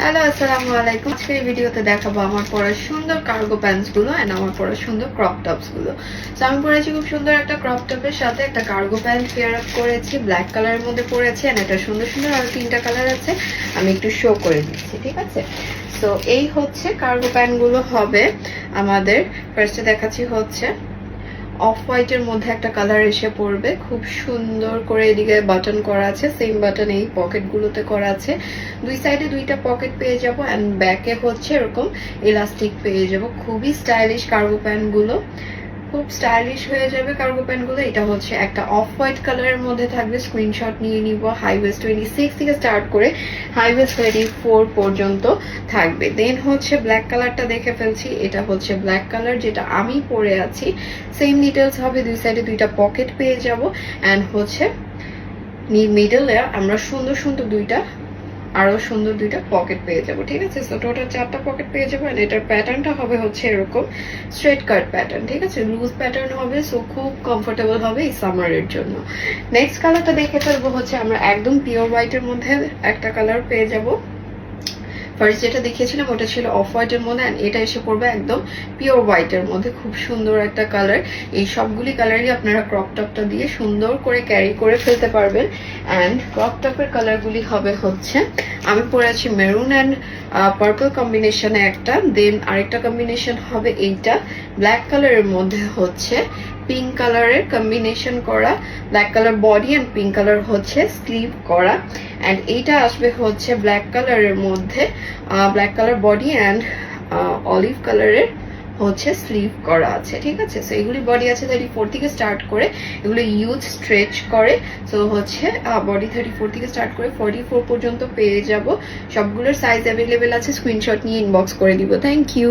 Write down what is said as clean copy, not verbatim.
Hello, আসসালামু আলাইকুম। আজকের এই ভিডিওতে দেখাবো আমার পরা সুন্দর কার্গো প্যান্টস গুলো এন্ড আমার পরা সুন্দর ক্রপ টপস গুলো। সো আমি পরেছি খুব সুন্দর একটা ক্রপ টপের সাথে একটা কার্গো প্যান্ট পেয়ার আপ করেছি, ব্ল্যাক কালারের মধ্যে পরেছি এন্ড এটা সুন্দর সুন্দর আর তিনটা কালার আছে, আমি একটু শো করে দিচ্ছি, ঠিক আছে? সো এই হচ্ছে কার্গো প্যান্ট গুলো হবে আমাদের। ফার্স্টে দেখাচ্ছি হচ্ছে অফ হোয়াইটের মধ্যে একটা কালার এসে পড়বে, খুব সুন্দর করে এদিকে বাটন করা আছে, সেম বাটন এই পকেটগুলোতে করা আছে, দুই সাইডে দুইটা পকেট পেয়ে যাব এন্ড ব্যাকে হচ্ছে এরকম ইলাস্টিক পেয়ে যাব। খুবই স্টাইলিশ কার্গো প্যান্ট গুলো, খুব স্টাইলিশ হয়ে যাবে কার্গো প্যান্ট গুলো। এটা হচ্ছে একটা অফ হোয়াইট কালারের মধ্যে থাকবে, স্ক্রিনশট নিয়ে নিব। হাই ওয়েস্ট 26 থেকে স্টার্ট করে হাই ওয়েস্ট 24 পর্যন্ত থাকবে। দেন হচ্ছে ব্ল্যাক কালারটা দেখে ফেলছি, এটা হচ্ছে ব্ল্যাক কালার যেটা আমি পরে আছি। সেম ডিটেলস হবে, দুই সাইডে দুইটা পকেট পেয়ে যাব এন্ড হচ্ছে মিডলে আমরা সুন্দর সুন্দর আরো সুন্দর দুইটা পকেট পেয়ে যাব, ঠিক আছে? সো টোটাল 4টা পকেট পেয়ে যাবো এন্ড এটার প্যাটার্নটা হবে হচ্ছে এরকম স্ট্রেট কাট প্যাটার্ন, ঠিক আছে? লুজ প্যাটার্ন হবে, সো খুব কমফোর্টেবল হবে এই সামারের জন্য। নেক্সট কালারটা দেখে ফেলবো হচ্ছে আমরা একদম পিওর হোয়াইটের মধ্যে একটা কালার পেয়ে যাব। ফার্স্ট যেটা দেখিয়েছিলাম ওটা ছিল অফ হোয়াইটের মধ্যে এন্ড এটা এসে পড়বে একদম পিওর হোয়াইটের মধ্যে, খুব সুন্দর একটা কালার। এই সবগুলি কালারই আপনারা ক্রপ টপটা দিয়ে সুন্দর করে ক্যারি করে ফেলতে পারবেন এন্ড ক্রপ টপের কালারগুলি হবে হচ্ছে, আমি পরে আছি মেরুন এন্ড পার্পল কম্বিনেশনে একটা, দেন আরেকটা কম্বিনেশন হবে এইটা ব্ল্যাক কালারের মধ্যে হচ্ছে পিঙ্ক কালারের কম্বিনেশন করা, black colour body and pink colour হচ্ছে স্লিভ করা এন্ড এইটা আসবে হচ্ছে ব্ল্যাক কালারের মধ্যে black colour body and olive কালারের হচ্ছে স্লিভ করা আছে, ঠিক আছে? সো এগুলি বডি আছে 34 থেকে স্টার্ট করে, এগুলো ইউজ স্ট্রেচ করে, সো হচ্ছে বডি 34 থেকে স্টার্ট করে 44 পর্যন্ত পেয়ে যাব। সবগুলোর সাইজ অ্যাভেলেবেল আছে, স্ক্রিনশট নিয়ে ইনবক্স করে দিব। Thank you.